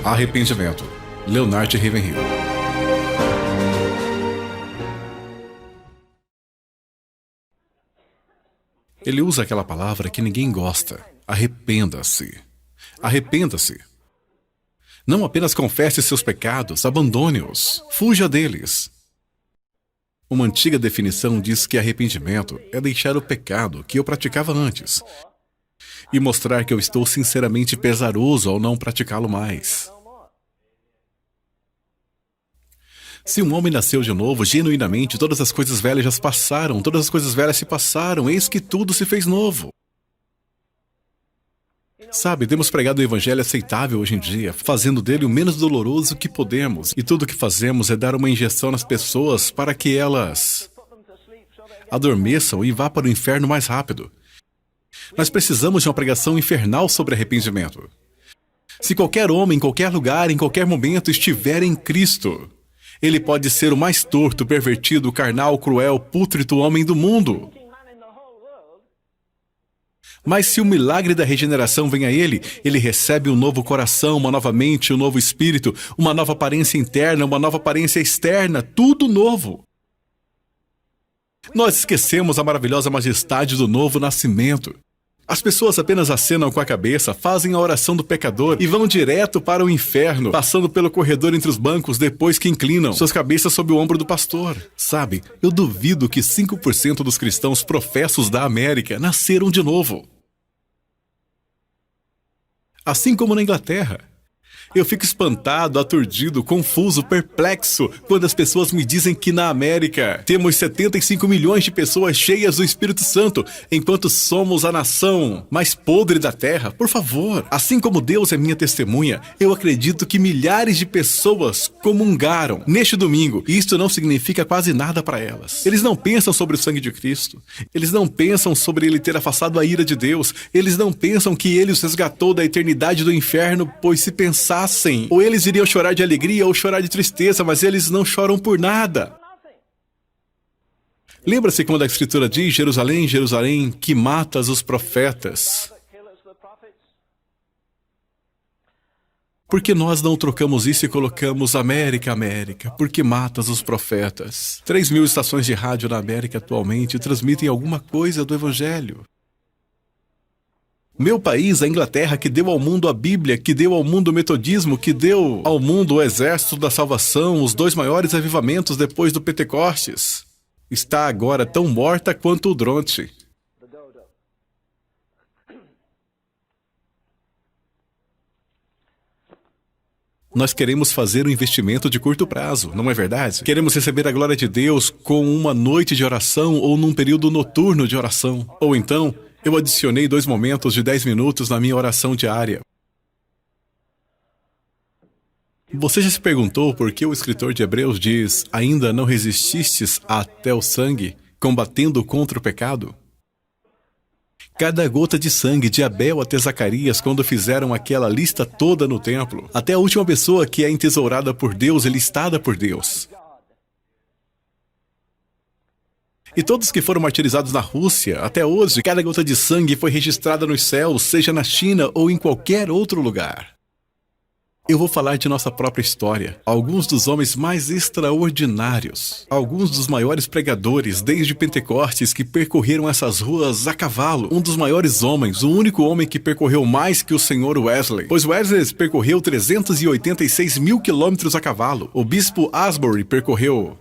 Arrependimento. Leonard Ravenhill. Ele usa aquela palavra que ninguém gosta. Arrependa-se. Arrependa-se. Não apenas confesse seus pecados, abandone-os. Fuja deles. Uma antiga definição diz que arrependimento é deixar o pecado que eu praticava antes e mostrar que eu estou sinceramente pesaroso ao não praticá-lo mais. Se um homem nasceu de novo, genuinamente, todas as coisas velhas já se passaram, todas as coisas velhas se passaram, eis que tudo se fez novo. Sabe, temos pregado o evangelho aceitável hoje em dia, fazendo dele o menos doloroso que podemos, e tudo o que fazemos é dar uma injeção nas pessoas para que elas adormeçam e vá para o inferno mais rápido. Nós precisamos de uma pregação infernal sobre arrependimento. Se qualquer homem, em qualquer lugar, em qualquer momento estiver em Cristo, ele pode ser o mais torto, pervertido, carnal, cruel, pútrido homem do mundo. Mas se o milagre da regeneração vem a ele, ele recebe um novo coração, uma nova mente, um novo espírito, uma nova aparência interna, uma nova aparência externa, tudo novo. Nós esquecemos a maravilhosa majestade do novo nascimento. As pessoas apenas acenam com a cabeça, fazem a oração do pecador e vão direto para o inferno, passando pelo corredor entre os bancos depois que inclinam suas cabeças sob o ombro do pastor. Sabe, eu duvido que 5% dos cristãos professos da América nasceram de novo. Assim como na Inglaterra. Eu fico espantado, aturdido, confuso, perplexo quando as pessoas me dizem que na América temos 75 milhões de pessoas cheias do Espírito Santo, enquanto somos a nação mais podre da terra. Por favor, assim como Deus é minha testemunha, eu acredito que milhares de pessoas comungaram neste domingo, e isto não significa quase nada para elas. Eles não pensam sobre o sangue de Cristo, eles não pensam sobre ele ter afastado a ira de Deus, eles não pensam que ele os resgatou da eternidade do inferno, pois se pensassem, ou eles iriam chorar de alegria ou chorar de tristeza, mas eles não choram por nada. Lembra-se quando a Escritura diz, Jerusalém, Jerusalém, que matas os profetas? Por que nós não trocamos isso e colocamos América, América? Por que matas os profetas? 3.000 estações de rádio na América atualmente transmitem alguma coisa do Evangelho. Meu país, a Inglaterra, que deu ao mundo a Bíblia, que deu ao mundo o metodismo, que deu ao mundo o exército da salvação, os 2 maiores avivamentos depois do Pentecostes, está agora tão morta quanto o Dronte. Nós queremos fazer um investimento de curto prazo, não é verdade? Queremos receber a glória de Deus com uma noite de oração ou num período noturno de oração. Ou então, eu adicionei 2 momentos de 10 minutos na minha oração diária. Você já se perguntou por que o escritor de Hebreus diz, ainda não resististes até o sangue, combatendo contra o pecado? Cada gota de sangue, de Abel até Zacarias, quando fizeram aquela lista toda no templo, até a última pessoa que é entesourada por Deus e listada por Deus. E todos que foram martirizados na Rússia, até hoje, cada gota de sangue foi registrada nos céus, seja na China ou em qualquer outro lugar. Eu vou falar de nossa própria história. Alguns dos homens mais extraordinários, alguns dos maiores pregadores desde Pentecostes que percorreram essas ruas a cavalo. Um dos maiores homens, o único homem que percorreu mais que o Sr. Wesley. Pois Wesley percorreu 386 mil quilômetros a cavalo. O bispo Asbury percorreu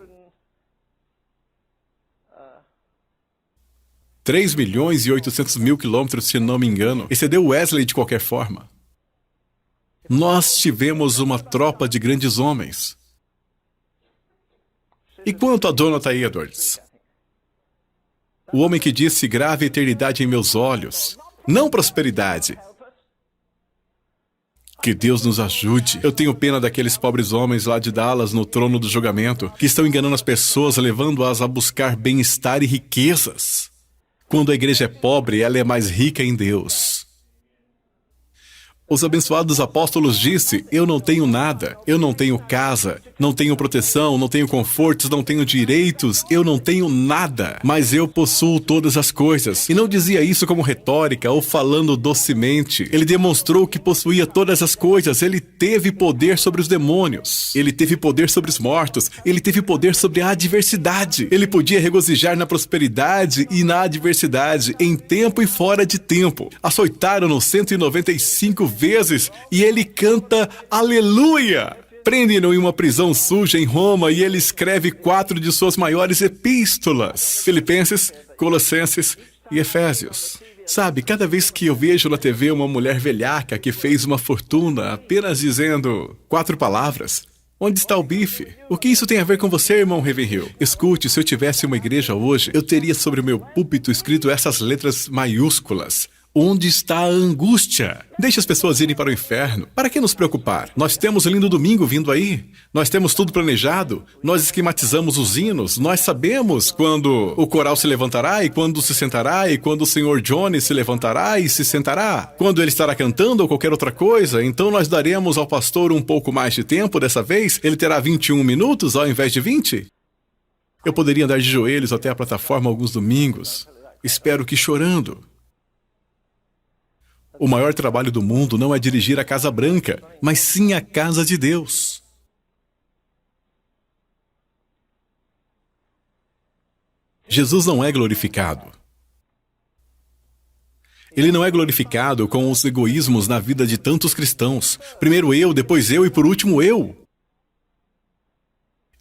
3.800.000 quilômetros, se não me engano. Excedeu Wesley de qualquer forma. Nós tivemos uma tropa de grandes homens. E quanto a Jonathan Edwards? O homem que disse, grave eternidade em meus olhos, não prosperidade. Que Deus nos ajude. Eu tenho pena daqueles pobres homens lá de Dallas, no trono do julgamento, que estão enganando as pessoas, levando-as a buscar bem-estar e riquezas. Quando a igreja é pobre, ela é mais rica em Deus. Os abençoados apóstolos disse: eu não tenho nada, eu não tenho casa, não tenho proteção, não tenho confortos, não tenho direitos, eu não tenho nada, mas eu possuo todas as coisas. E não dizia isso como retórica ou falando docemente. Ele demonstrou que possuía todas as coisas. Ele teve poder sobre os demônios, ele teve poder sobre os mortos, ele teve poder sobre a adversidade. Ele podia regozijar na prosperidade e na adversidade, em tempo e fora de tempo. Açoitaram-no 195 vezes e ele canta aleluia. Prendem-no em uma prisão suja em Roma e ele escreve 4 de suas maiores epístolas: Filipenses, Colossenses e Efésios. Sabe, cada vez que eu vejo na TV uma mulher velhaca que fez uma fortuna apenas dizendo 4 palavras: onde está o bife? O que isso tem a ver com você, irmão Ravenhill? Escute, se eu tivesse uma igreja hoje, eu teria sobre o meu púlpito escrito essas letras maiúsculas: onde está a angústia? Deixe as pessoas irem para o inferno. Para que nos preocupar? Nós temos o lindo domingo vindo aí. Nós temos tudo planejado. Nós esquematizamos os hinos. Nós sabemos quando o coral se levantará e quando se sentará e quando o Sr. Johnny se levantará e se sentará. Quando ele estará cantando ou qualquer outra coisa. Então nós daremos ao pastor um pouco mais de tempo dessa vez. Ele terá 21 minutos ao invés de 20. Eu poderia andar de joelhos até a plataforma alguns domingos. Espero que chorando. O maior trabalho do mundo não é dirigir a Casa Branca, mas sim a casa de Deus. Jesus não é glorificado. Ele não é glorificado com os egoísmos na vida de tantos cristãos. Primeiro eu, depois eu e por último eu.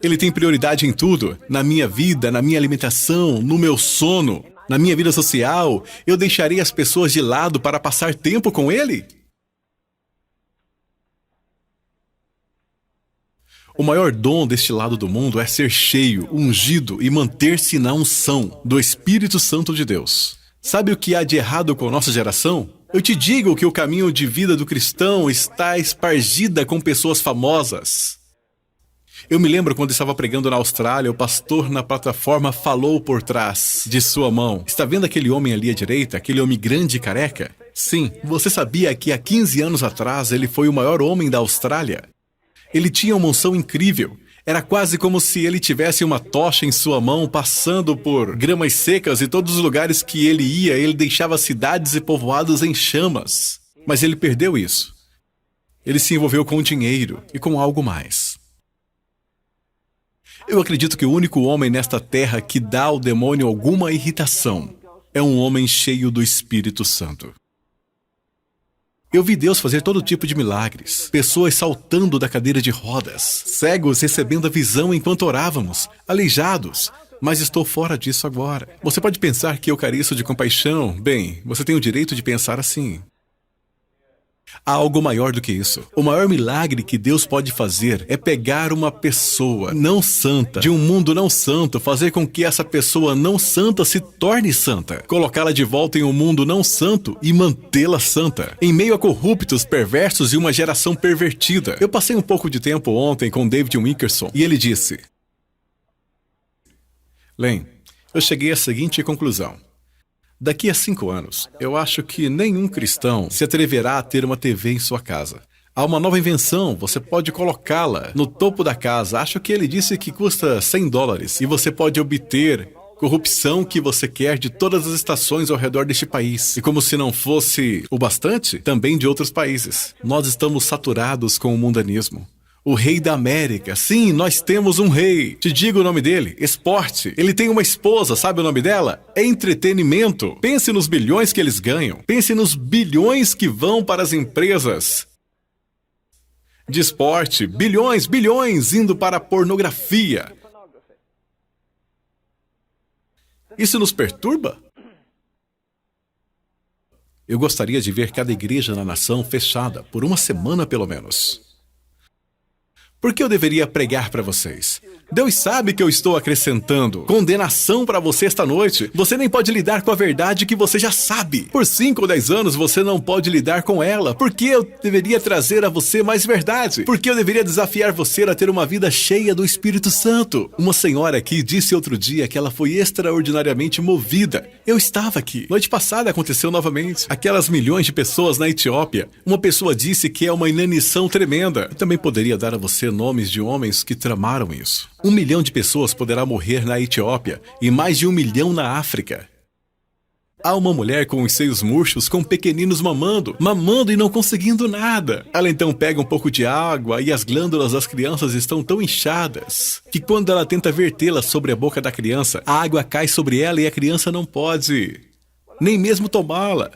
Ele tem prioridade em tudo, na minha vida, na minha alimentação, no meu sono. Na minha vida social, eu deixarei as pessoas de lado para passar tempo com ele? O maior dom deste lado do mundo é ser cheio, ungido e manter-se na unção do Espírito Santo de Deus. Sabe o que há de errado com a nossa geração? Eu te digo que o caminho de vida do cristão está espargida com pessoas famosas. Eu me lembro quando estava pregando na Austrália, o pastor na plataforma falou por trás de sua mão: está vendo aquele homem ali à direita, aquele homem grande e careca? Sim, você sabia que há 15 anos atrás ele foi o maior homem da Austrália? Ele tinha uma unção incrível. Era quase como se ele tivesse uma tocha em sua mão, passando por gramas secas e todos os lugares que ele ia, ele deixava cidades e povoados em chamas. Mas ele perdeu isso. Ele se envolveu com o dinheiro e com algo mais. Eu acredito que o único homem nesta terra que dá ao demônio alguma irritação é um homem cheio do Espírito Santo. Eu vi Deus fazer todo tipo de milagres. Pessoas saltando da cadeira de rodas, cegos recebendo a visão enquanto orávamos, aleijados. Mas estou fora disso agora. Você pode pensar que eu careço de compaixão? Bem, você tem o direito de pensar assim. Há algo maior do que isso. O maior milagre que Deus pode fazer é pegar uma pessoa não santa, de um mundo não santo, fazer com que essa pessoa não santa se torne santa, colocá-la de volta em um mundo não santo e mantê-la santa, em meio a corruptos, perversos e uma geração pervertida. Eu passei um pouco de tempo ontem com David Wilkerson e ele disse: Len, eu cheguei à seguinte conclusão. Daqui a 5 anos, eu acho que nenhum cristão se atreverá a ter uma TV em sua casa. Há uma nova invenção, você pode colocá-la no topo da casa. Acho que ele disse que custa $100 e você pode obter corrupção que você quer de todas as estações ao redor deste país. E como se não fosse o bastante, também de outros países. Nós estamos saturados com o mundanismo. O rei da América. Sim, nós temos um rei. Te digo o nome dele. Esporte. Ele tem uma esposa, sabe o nome dela? É entretenimento. Pense nos bilhões que eles ganham. Pense nos bilhões que vão para as empresas de esporte. Bilhões, bilhões indo para a pornografia. Isso nos perturba? Eu gostaria de ver cada igreja na nação fechada, por uma semana pelo menos. Por que eu deveria pregar para vocês? Deus sabe que eu estou acrescentando condenação para você esta noite. Você nem pode lidar com a verdade que você já sabe. Por 5 ou 10 anos você não pode lidar com ela. Por que eu deveria trazer a você mais verdade? Por que eu deveria desafiar você a ter uma vida cheia do Espírito Santo? Uma senhora aqui disse outro dia que ela foi extraordinariamente movida. Eu estava aqui. Noite passada aconteceu novamente. Aquelas milhões de pessoas na Etiópia. Uma pessoa disse que é uma inanição tremenda. Eu também poderia dar a você nomes de homens que tramaram isso. 1 milhão de pessoas poderá morrer na Etiópia e mais de 1 milhão na África. Há uma mulher com os seios murchos, com pequeninos mamando e não conseguindo nada. Ela então pega um pouco de água e as glândulas das crianças estão tão inchadas que quando ela tenta vertê-la sobre a boca da criança, a água cai sobre ela e a criança não pode nem mesmo tomá-la.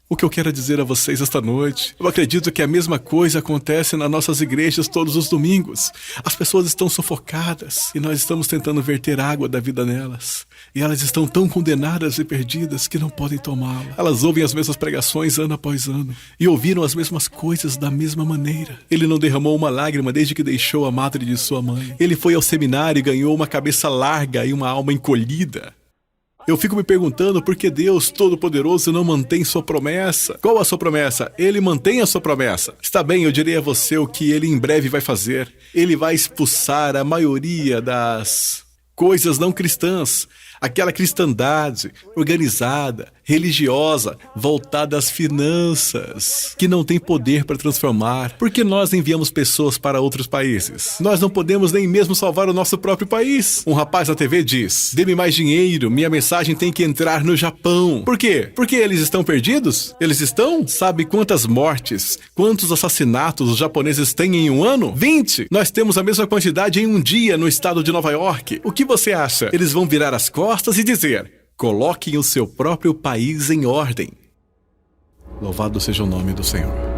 O que eu quero dizer a vocês esta noite, eu acredito que a mesma coisa acontece nas nossas igrejas todos os domingos. As pessoas estão sufocadas e nós estamos tentando verter água da vida nelas. E elas estão tão condenadas e perdidas que não podem tomá-la. Elas ouvem as mesmas pregações ano após ano e ouviram as mesmas coisas da mesma maneira. Ele não derramou uma lágrima desde que deixou a madre de sua mãe. Ele foi ao seminário e ganhou uma cabeça larga e uma alma encolhida. Eu fico me perguntando por que Deus Todo-Poderoso não mantém sua promessa. Qual a sua promessa? Ele mantém a sua promessa. Está bem, eu direi a você o que ele em breve vai fazer. Ele vai expulsar a maioria das coisas não cristãs. Aquela cristandade organizada, religiosa, voltada às finanças, que não tem poder para transformar. Por que nós enviamos pessoas para outros países? Nós não podemos nem mesmo salvar o nosso próprio país. Um rapaz na TV diz: dê-me mais dinheiro, minha mensagem tem que entrar no Japão. Por quê? Porque eles estão perdidos? Eles estão? Sabe quantas mortes, quantos assassinatos os japoneses têm em um ano? 20! Nós temos a mesma quantidade em um dia no estado de Nova York. O que você acha? Eles vão virar as costas e dizer: coloquem o seu próprio país em ordem. Louvado seja o nome do Senhor.